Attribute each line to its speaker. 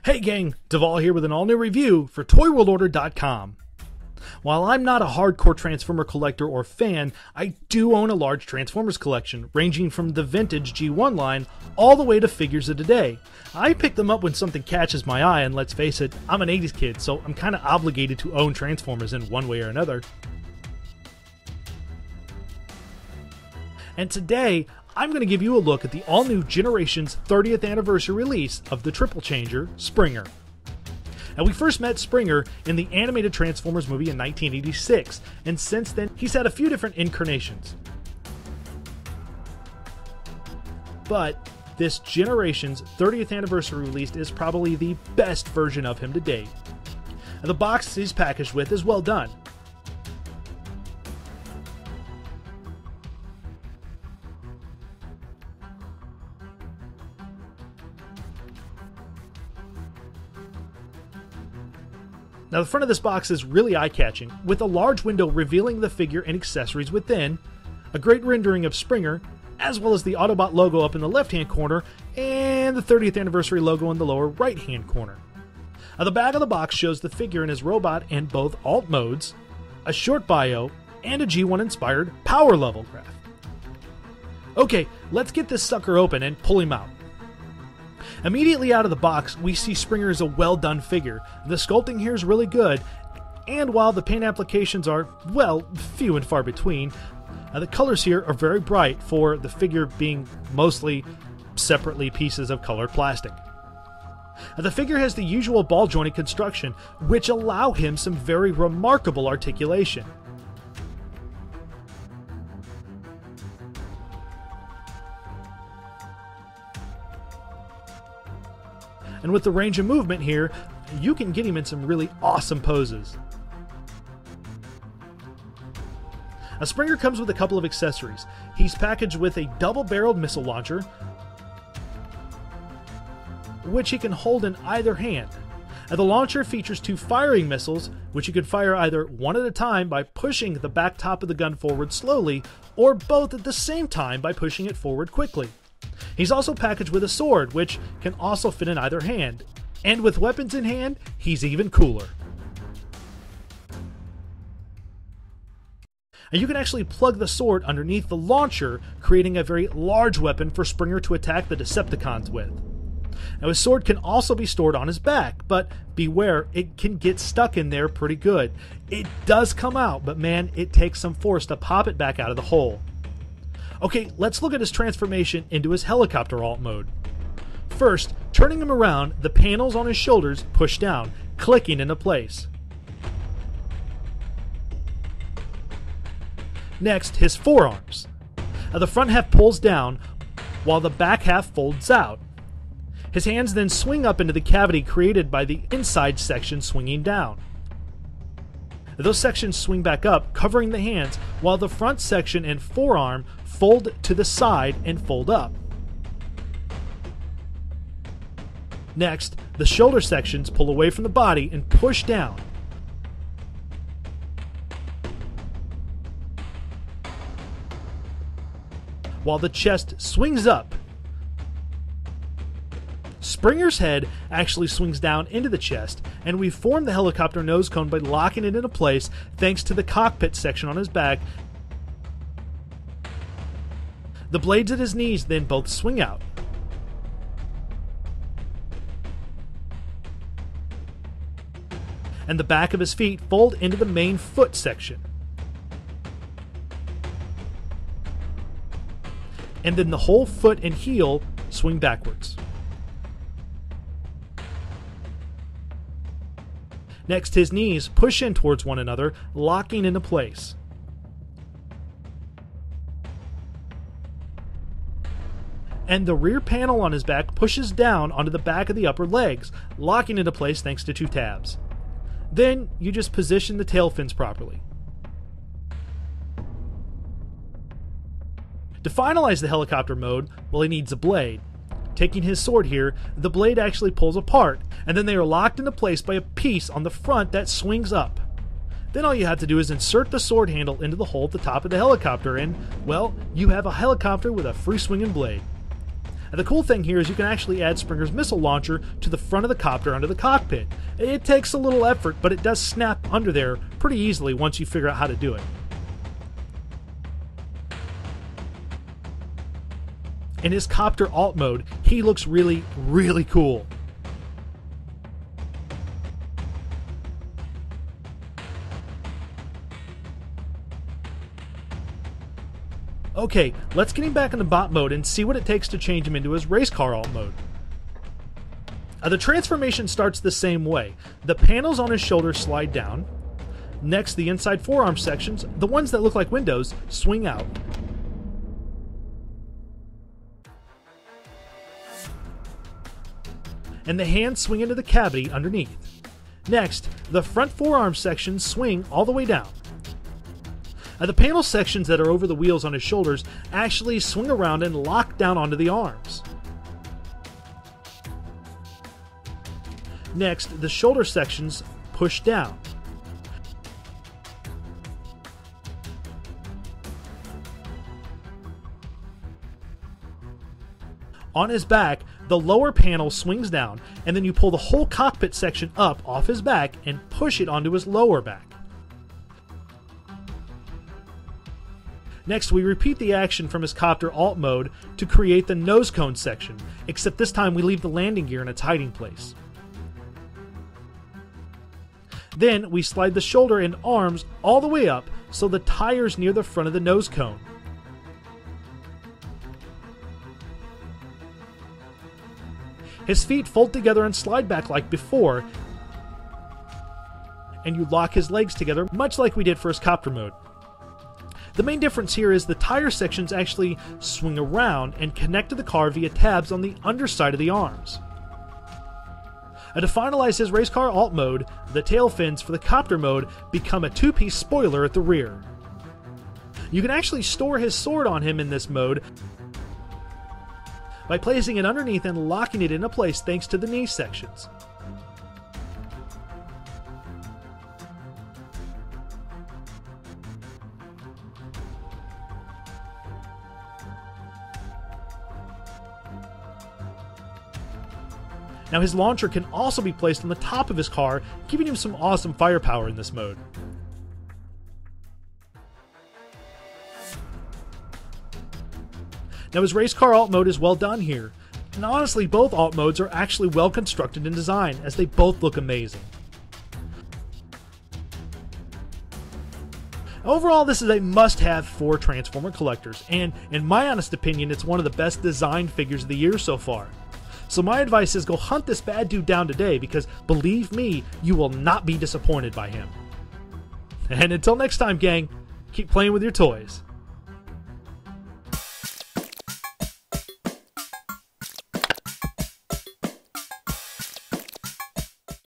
Speaker 1: Hey gang, Devall here with an all-new review for ToyWorldOrder.com. While I'm not a hardcore Transformer collector or fan, I do own a large Transformers collection, ranging from the vintage G1 line all the way to figures of today. I pick them up when something catches my eye, and let's face it, I'm an 80s kid, so I'm kinda obligated to own Transformers in one way or another. And today, I'm going to give you a look at the all-new Generations 30th anniversary release of the Triple Changer Springer. Now, we first met Springer in the animated Transformers movie in 1986, and since then, he's had a few different incarnations. But this Generations 30th anniversary release is probably the best version of him to date. And the box he's packaged with is well done. Now, the front of this box is really eye-catching, with a large window revealing the figure and accessories within, a great rendering of Springer, as well as the Autobot logo up in the left-hand corner, and the 30th anniversary logo in the lower right-hand corner. Now, the back of the box shows the figure and his robot in both alt modes, a short bio, and a G1-inspired power level graph. Okay, let's get this sucker open and pull him out. Immediately out of the box, we see Springer is a well-done figure. The sculpting here is really good, and while the paint applications are, well, few and far between, the colors here are very bright for the figure being mostly separately pieces of colored plastic. The figure has the usual ball-jointed construction, which allow him some very remarkable articulation. And with the range of movement here, you can get him in some really awesome poses. A Springer comes with a couple of accessories. He's packaged with a double-barreled missile launcher, which he can hold in either hand. And the launcher features two firing missiles, which you can fire either one at a time by pushing the back top of the gun forward slowly, or both at the same time by pushing it forward quickly. He's also packaged with a sword, which can also fit in either hand. And with weapons in hand, he's even cooler. And you can actually plug the sword underneath the launcher, creating a very large weapon for Springer to attack the Decepticons with. Now, his sword can also be stored on his back, but beware, it can get stuck in there pretty good. It does come out, but man, it takes some force to pop it back out of the hole. Okay, let's look at his transformation into his helicopter alt mode. First, turning him around, the panels on his shoulders push down, clicking into place. Next, his forearms. Now, the front half pulls down, while the back half folds out. His hands then swing up into the cavity created by the inside section swinging down. Those sections swing back up, covering the hands, while the front section and forearm fold to the side and fold up. Next, the shoulder sections pull away from the body and push down. While the chest swings up. Springer's head actually swings down into the chest, and we form the helicopter nose cone by locking it into place thanks to the cockpit section on his back. The blades at his knees then both swing out. And the back of his feet fold into the main foot section. And then the whole foot and heel swing backwards. Next, his knees push in towards one another, locking into place. And the rear panel on his back pushes down onto the back of the upper legs, locking into place thanks to two tabs. Then, you just position the tail fins properly. To finalize the helicopter mode, well, he needs a blade. Taking his sword here, the blade actually pulls apart, and then they are locked into place by a piece on the front that swings up. Then all you have to do is insert the sword handle into the hole at the top of the helicopter and, well, you have a helicopter with a free swinging blade. And the cool thing here is you can actually add Springer's missile launcher to the front of the copter under the cockpit. It takes a little effort, but it does snap under there pretty easily once you figure out how to do it. In his copter alt mode, he looks really, really cool. Okay, let's get him back into bot mode and see what it takes to change him into his race car alt mode. The transformation starts the same way. The panels on his shoulders slide down. Next, the inside forearm sections, the ones that look like windows, swing out. And the hands swing into the cavity underneath. Next, the front forearm sections swing all the way down. The panel sections that are over the wheels on his shoulders actually swing around and lock down onto the arms. Next, the shoulder sections push down. On his back, the lower panel swings down, and then you pull the whole cockpit section up off his back and push it onto his lower back. Next, we repeat the action from his copter alt mode to create the nose cone section, except this time we leave the landing gear in its hiding place. Then, we slide the shoulder and arms all the way up so the tire's near the front of the nose cone. His feet fold together and slide back like before, and you lock his legs together much like we did for his copter mode. The main difference here is the tire sections actually swing around and connect to the car via tabs on the underside of the arms. To finalize his race car alt mode, the tail fins for the copter mode become a two-piece spoiler at the rear. You can actually store his sword on him in this mode by placing it underneath and locking it into place thanks to the knee sections. Now his launcher can also be placed on the top of his car, giving him some awesome firepower in this mode. Now his race car alt mode is well done here, and honestly both alt modes are actually well constructed in design as they both look amazing. Overall, this is a must-have for Transformer collectors, and in my honest opinion, it's one of the best designed figures of the year so far. So my advice is go hunt this bad dude down today because, believe me, you will not be disappointed by him. And until next time, gang, keep playing with your toys.